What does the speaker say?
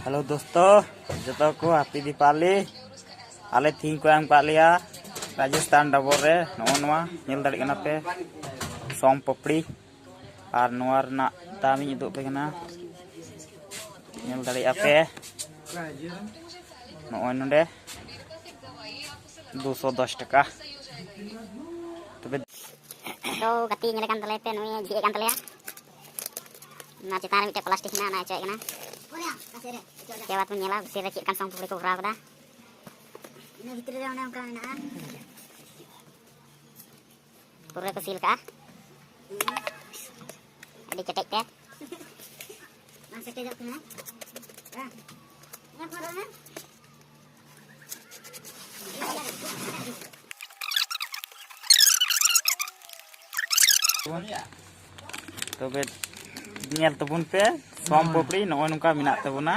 Hello दोस्तों जो को हैप्पी दीपावली आले थी को एम लिया राजस्थान डबल रे नवा नेल दाड़ी कना पे सोम पपड़ी और नोर ना दामी उदुग पे कना नेल दाड़ी पे नोय नोडे 210 टका तबे तो गति नेले कान तले पे नोय झिए कान तले ना चितान मिटे प्लास्टिक ना ना चेक ना के बात मेला सेरे चेक कान संग पपड़ी को भरा कदा इन भितर रे ओने ओंका मेना पूरा को सील का अडी चटेक पे मान सेटे जब ना ना पड़ो ना तबे नेल तबुन पे सोम पपड़ी नोय नुका मिना तबुना।